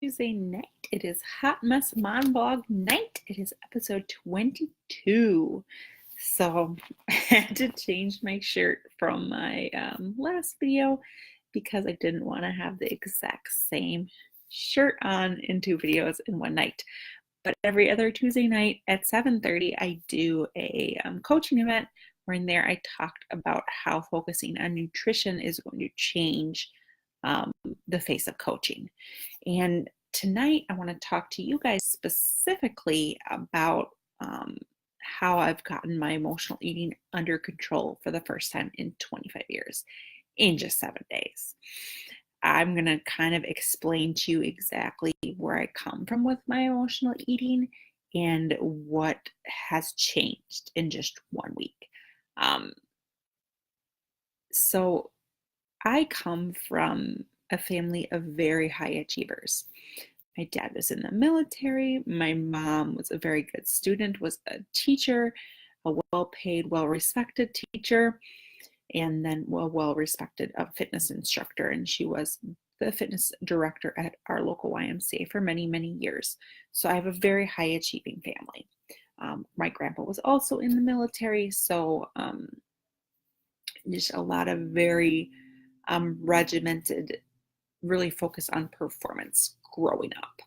Tuesday night. It is Hot Mess Monologue night. It is episode 22. So I had to change my shirt from my last video because I didn't want to have the exact same shirt on in two videos in one night. But every other Tuesday night at 7:30, I do a coaching event where in there I talked about how focusing on nutrition is going to change um, the face of coaching. And tonight, I want to talk to you guys specifically about how I've gotten my emotional eating under control for the first time in 25 years in just 7 days. I'm going to kind of explain to you exactly where I come from with my emotional eating and what has changed in just 1 week. Um, so, I come from a family of very high achievers. My dad was in the military. My mom was a very good student, was a teacher, a well-paid, well-respected teacher, and then a well-respected fitness instructor. And she was the fitness director at our local YMCA for many, many years. So I have a very high achieving family. My grandpa was also in the military, so just a lot of very regimented, really focused on performance growing up.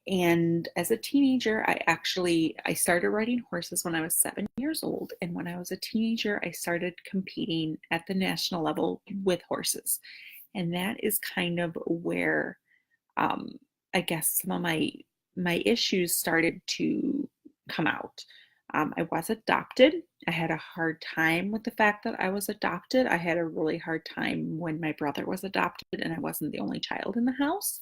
And as a teenager, I started riding horses when I was 7 years old. And when I was a teenager, I started competing at the national level with horses. And that is kind of where um, I guess some of my issues started to come out. I was adopted. I had a hard time with the fact that I was adopted. I had a really hard time when my brother was adopted and I wasn't the only child in the house.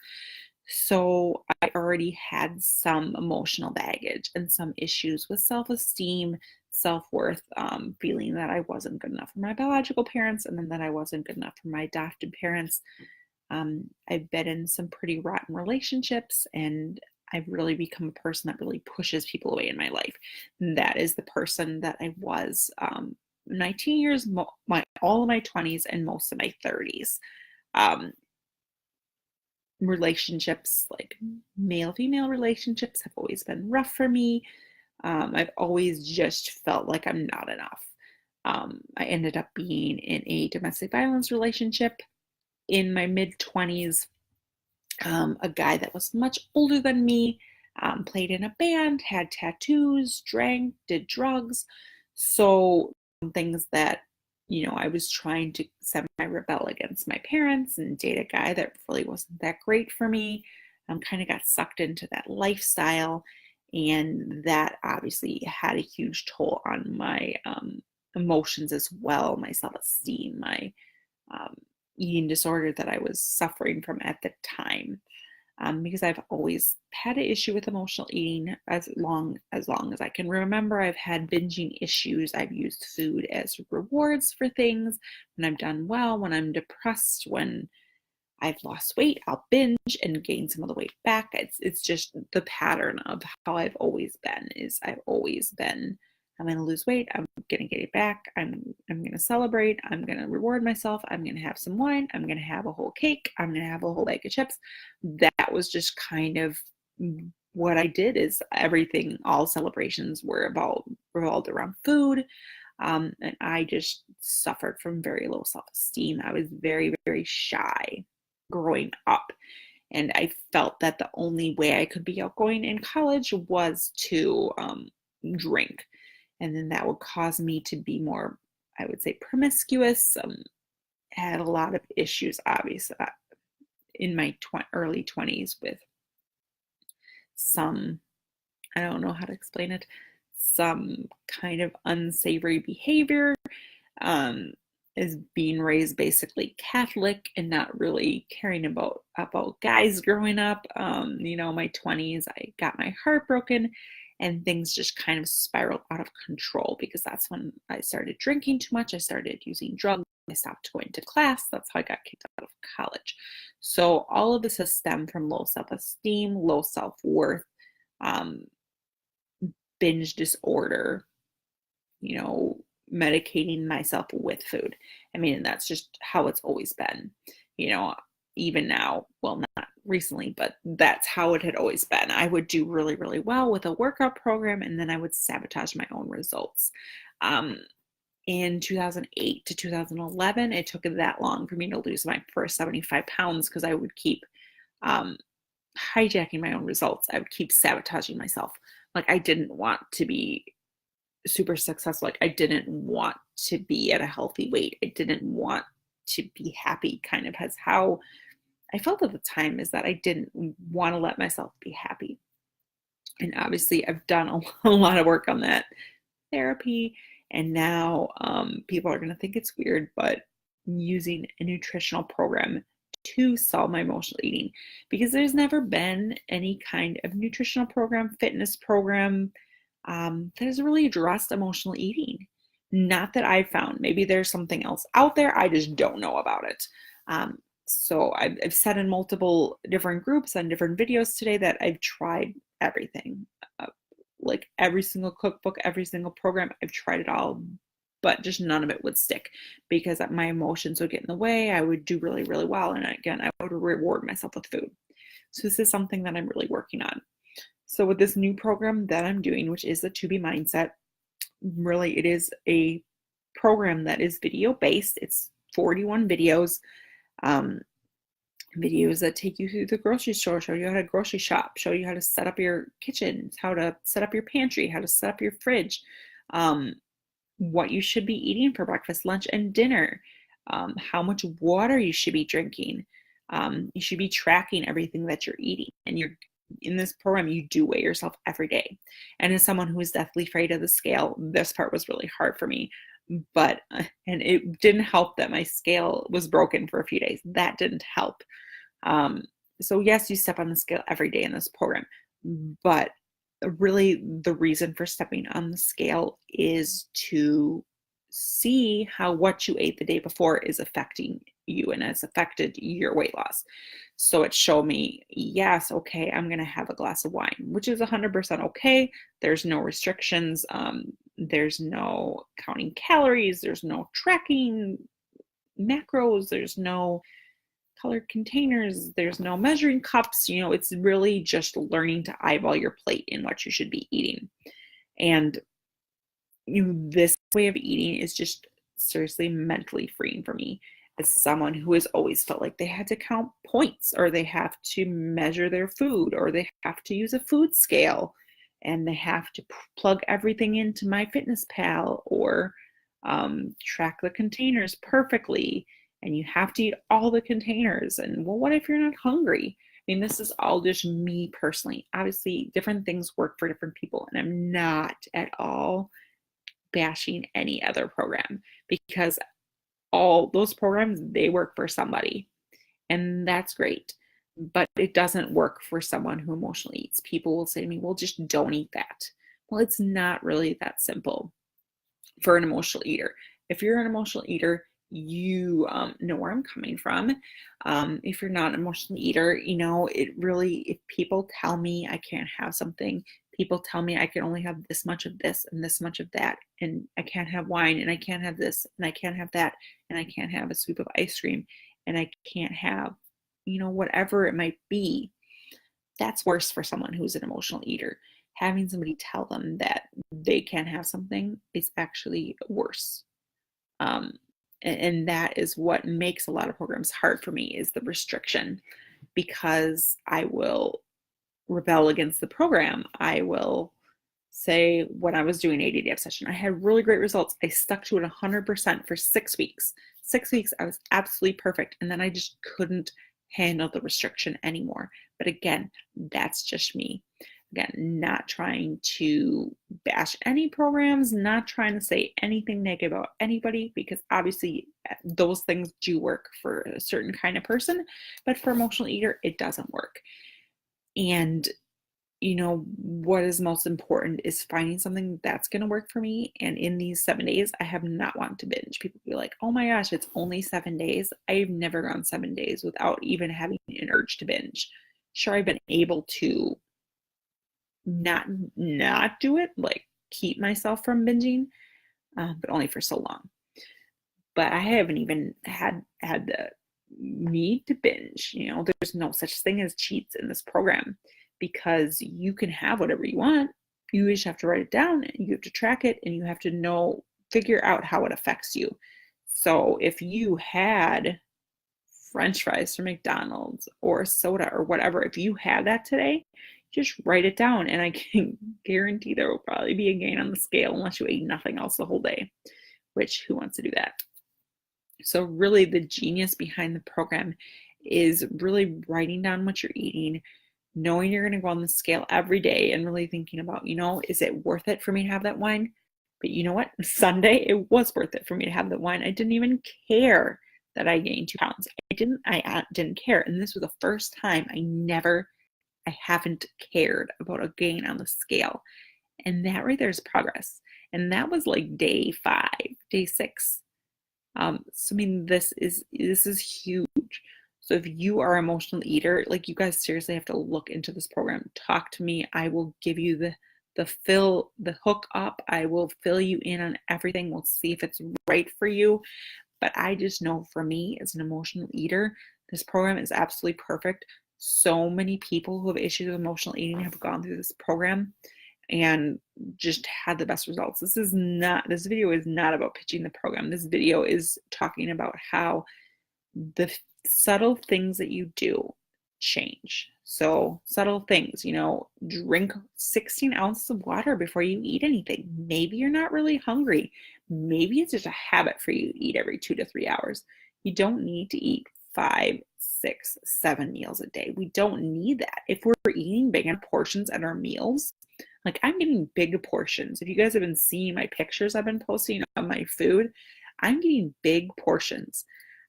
So I already had some emotional baggage and some issues with self-esteem, self-worth, feeling that I wasn't good enough for my biological parents and then that I wasn't good enough for my adopted parents. I've been in some pretty rotten relationships and I've really become a person that really pushes people away in my life. And that is the person that I was 19 years, all of my 20s and most of my 30s. Um, Relationships, like male female relationships, have always been rough for me. I've always just felt like I'm not enough. I ended up being in a domestic violence relationship in my mid 20s. A guy that was much older than me, played in a band, had tattoos, drank, did drugs. So, things that, I was trying to semi rebel against my parents and date a guy that really wasn't that great for me. Kind of got sucked into that lifestyle. And that obviously had a huge toll on my emotions as well, my self esteem, my um, eating disorder that I was suffering from at the time. Because I've always had an issue with emotional eating as long as I can remember. I've had binging issues. I've used food as rewards for things. When I've done well, when I'm depressed, when I've lost weight, I'll binge and gain some of the weight back. It's just the pattern of how I've always been. I've always been, I'm going to lose weight, I'm going to get it back, I'm going to celebrate, I'm going to reward myself, I'm going to have some wine, I'm going to have a whole cake, I'm going to have a whole bag of chips. That was just kind of what I did. Is everything, all celebrations were revolved around food. And I just suffered from very low self-esteem. I was very, very shy growing up. And I felt that the only way I could be outgoing in college was to drink. And then that would cause me to be more, I would say, promiscuous. Had a lot of issues, obviously, in my early 20s with some, I don't know how to explain it, some kind of unsavory behavior. Um, is being raised basically Catholic and not really caring about guys growing up. My 20s, I got my heart broken and things just kind of spiraled out of control because that's when I started drinking too much. I started using drugs. I stopped going to class. That's how I got kicked out of college. So all of this has stemmed from low self-esteem, low self-worth, um, binge disorder, you know, medicating myself with food. I mean, that's just how it's always been. You know, even now, well, not recently, but that's how it had always been. I would do really, really well with a workout program, and then I would sabotage my own results. Um, in 2008 to 2011, it took that long for me to lose my first 75 pounds because I would keep um, hijacking my own results. I would keep sabotaging myself. Like, I didn't want to be super successful. Like, I didn't want to be at a healthy weight. I didn't want to be happy, kind of as how I felt at the time, is that I didn't want to let myself be happy. And obviously, I've done a lot of work on that therapy. And now people are going to think it's weird, but using a nutritional program to solve my emotional eating, because there's never been any kind of nutritional program, fitness program that has really addressed emotional eating. Not that I've found. Maybe there's something else out there. I just don't know about it. So I've said in multiple different groups and different videos today that I've tried everything. Like every single cookbook, every single program, I've tried it all, but just none of it would stick because my emotions would get in the way. I would do really, really well. And again, I would reward myself with food. So this is something that I'm really working on. So with this new program that I'm doing, which is the To Be Mindset, really it is a program that is video based. It's 41 videos. Videos that take you through the grocery store, show you how to grocery shop, show you how to set up your kitchen, how to set up your pantry, how to set up your fridge, what you should be eating for breakfast, lunch, and dinner, how much water you should be drinking. You should be tracking everything that you're eating. And you're in this program, you do weigh yourself every day. And as someone who is deathly afraid of the scale, this part was really hard for me. But, and it didn't help that my scale was broken for a few days. That didn't help. So yes, you step on the scale every day in this program, but really the reason for stepping on the scale is to see how what you ate the day before is affecting you and has affected your weight loss. So it showed me, yes, okay, I'm going to have a glass of wine, which is 100% okay. There's no restrictions. There's no counting calories. There's no tracking macros. There's no colored containers. There's no measuring cups. It's really just learning to eyeball your plate in what you should be eating. And this way of eating is just seriously mentally freeing for me as someone who has always felt like they had to count points, or they have to measure their food, or they have to use a food scale, and they have to plug everything into MyFitnessPal, or track the containers perfectly. And you have to eat all the containers. And well, what if you're not hungry? I mean, this is all just me personally. Obviously, different things work for different people. And I'm not at all bashing any other program, because all those programs, they work for somebody. And that's great. But it doesn't work for someone who emotionally eats. People will say to me, well, just don't eat that. Well, it's not really that simple for an emotional eater. If you're an emotional eater, you know where I'm coming from. If you're not an emotional eater, it really, if people tell me I can't have something, people tell me I can only have this much of this and this much of that, and I can't have wine, and I can't have this, and I can't have that, and I can't have a scoop of ice cream, and I can't have, whatever it might be, that's worse for someone who's an emotional eater. Having somebody tell them that they can't have something is actually worse. And that is what makes a lot of programs hard for me, is the restriction, because I will rebel against the program. I will say, when I was doing 80-day obsession, I had really great results. I stuck to it 100% for 6 weeks. 6 weeks, I was absolutely perfect. And then I just couldn't handle the restriction anymore. But again, that's just me. Again, not trying to bash any programs, not trying to say anything negative about anybody, because obviously those things do work for a certain kind of person, but for emotional eater, it doesn't work. And what is most important is finding something that's going to work for me. And in these 7 days, I have not wanted to binge. People be like, oh my gosh, it's only 7 days. I've never gone 7 days without even having an urge to binge. Sure, I've been able to not do it, like keep myself from binging, but only for so long. But I haven't even had the need to binge. There's no such thing as cheats in this program because you can have whatever you want. You just have to write it down and you have to track it and you have to figure out how it affects you. So if you had French fries from McDonald's or soda or whatever, if you had that today, just write it down and I can guarantee there will probably be a gain on the scale unless you ate nothing else the whole day, which who wants to do that? So really the genius behind the program is really writing down what you're eating, knowing you're going to go on the scale every day and really thinking about, is it worth it for me to have that wine? But you know what? Sunday, it was worth it for me to have the wine. I didn't even care that I gained 2 pounds. I didn't care. And this was the first time I haven't cared about a gain on the scale. And that right there is progress. And that was like day 5, day 6. So I mean, this is huge. So if you are an emotional eater, like you guys seriously have to look into this program. Talk to me. I will give you the hook up. I will fill you in on everything. We'll see if it's right for you. But I just know for me as an emotional eater, this program is absolutely perfect. So many people who have issues with emotional eating have gone through this program and just had the best results. This video is not about pitching the program. This video is talking about how the subtle things that you do change. So subtle things, drink 16 ounces of water before you eat anything. Maybe you're not really hungry. Maybe it's just a habit for you to eat every 2 to 3 hours. You don't need to eat 5, 6, 7 meals a day. We don't need that. If we're eating big portions at our meals, like I'm getting big portions. If you guys have been seeing my pictures I've been posting of my food, I'm getting big portions.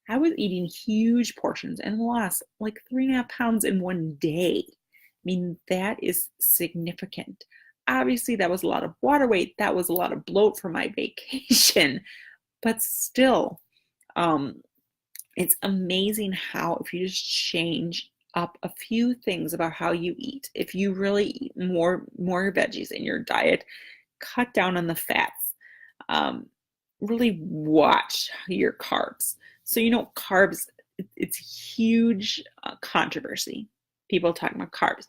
I was eating huge portions and lost like 3.5 pounds in one day. I mean, that is significant. Obviously, that was a lot of water weight. That was a lot of bloat for my vacation. But still, it's amazing how if you just change up a few things about how you eat, if you really eat more veggies in your diet, cut down on the fats, really watch your carbs. So, carbs, it's huge controversy. People talking about carbs.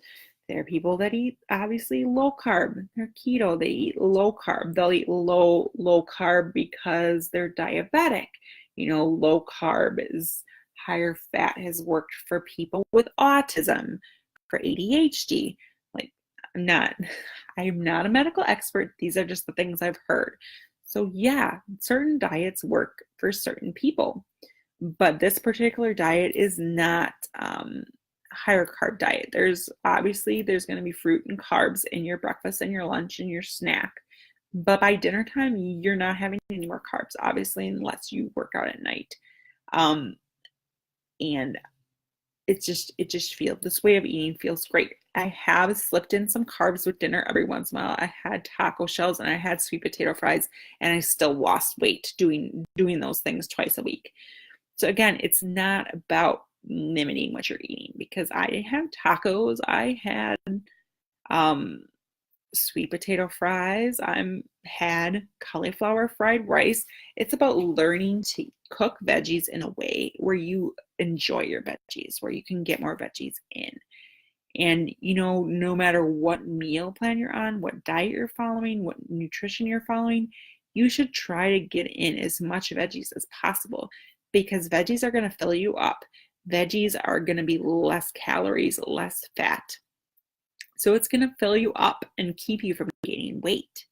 There are people that eat obviously low carb. They're keto. They eat low carb. They'll eat low carb because they're diabetic. Low carb is higher fat has worked for people with autism, for ADHD. Like I'm not a medical expert. These are just the things I've heard. So yeah, certain diets work for certain people, but this particular diet is not higher carb diet. There's going to be fruit and carbs in your breakfast and your lunch and your snack, but by dinner time, you're not having any more carbs, obviously, unless you work out at night. And this way of eating feels great. I have slipped in some carbs with dinner every once in a while. I had taco shells and I had sweet potato fries and I still lost weight doing those things twice a week. So again, it's not about limiting what you're eating because I had tacos, I had sweet potato fries, I had cauliflower fried rice. It's about learning to cook veggies in a way where you enjoy your veggies, where you can get more veggies in. And, no matter what meal plan you're on, what diet you're following, what nutrition you're following, you should try to get in as much veggies as possible because veggies are going to fill you up. Veggies are going to be less calories, less fat. So it's going to fill you up and keep you from gaining weight.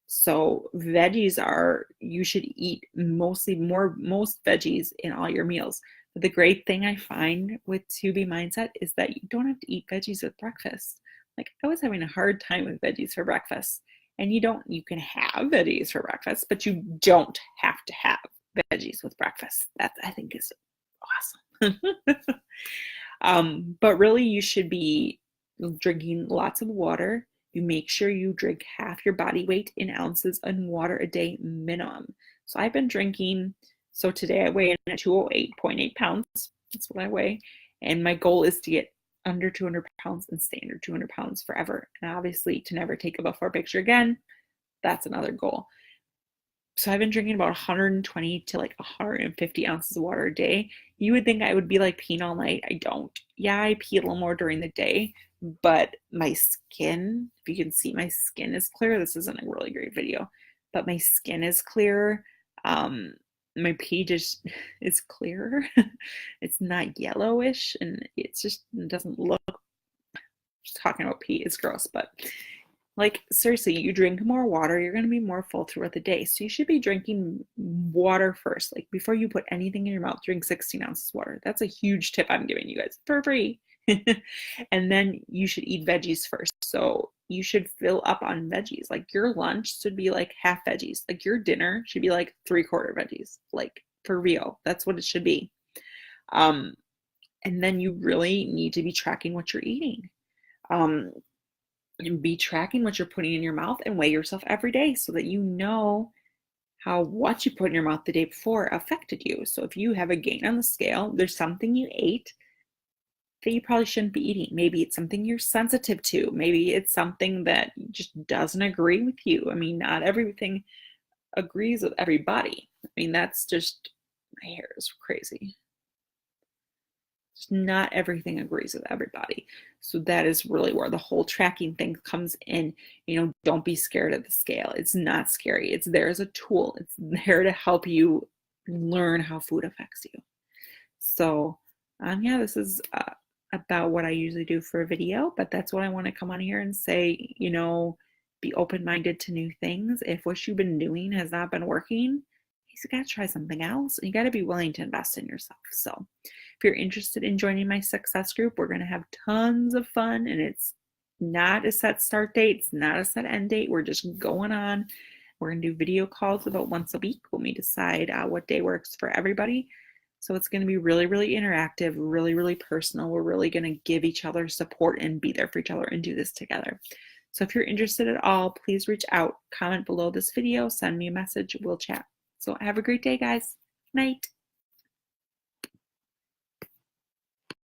So you should eat most veggies in all your meals. But the great thing I find with 2B Mindset is that you don't have to eat veggies with breakfast. Like I was having a hard time with veggies for breakfast. And you can have veggies for breakfast, but you don't have to have veggies with breakfast. That I think is awesome. But really you should be drinking lots of water. You make sure you drink half your body weight in ounces of water a day minimum. So I've been drinking, so today I weigh in at 208.8 pounds. That's what I weigh. And my goal is to get under 200 pounds and stay under 200 pounds forever. And obviously to never take a before picture again, that's another goal. So I've been drinking about 120 to like 150 ounces of water a day. You would think I would be like peeing all night. I don't. Yeah, I pee a little more during the day, but my skin, if you can see, my skin is clear. This isn't a really great video, but my skin is clear. Um, my pee just is clear. It's not yellowish, and it's just it doesn't look. Just talking about pee is gross, but like, seriously, you drink more water, you're going to be more full throughout the day. So you should be drinking water first. Like, before you put anything in your mouth, drink 16 ounces of water. That's a huge tip I'm giving you guys for free. And then you should eat veggies first. So you should fill up on veggies. Like, your lunch should be like half veggies. Like, your dinner should be like 3/4 veggies. Like, for real. That's what it should be. Um, and then you really need to be tracking what you're eating. Um, and be tracking what you're putting in your mouth and weigh yourself every day so that you know how what you put in your mouth the day before affected you. So if you have a gain on the scale, there's something you ate that you probably shouldn't be eating. Maybe it's something you're sensitive to. Maybe it's something that just doesn't agree with you. I mean, not everything agrees with everybody. I mean, that's just, my hair is crazy. Just not everything agrees with everybody. So that is really where the whole tracking thing comes in. Don't be scared of the scale. It's not scary. It's there as a tool. It's there to help you learn how food affects you. So yeah, this is about what I usually do for a video, but that's what I want to come on here and say. Be open-minded to new things. If what you've been doing has not been working, you got to try something else, and you got to be willing to invest in yourself. So if you're interested in joining my success group, we're going to have tons of fun, and it's not a set start date. It's not a set end date. We're just going on. We're going to do video calls about once a week when we decide what day works for everybody. So it's going to be really, really interactive, really, really personal. We're really going to give each other support and be there for each other and do this together. So if you're interested at all, please reach out, comment below this video, send me a message, we'll chat. So have a great day, guys. Night.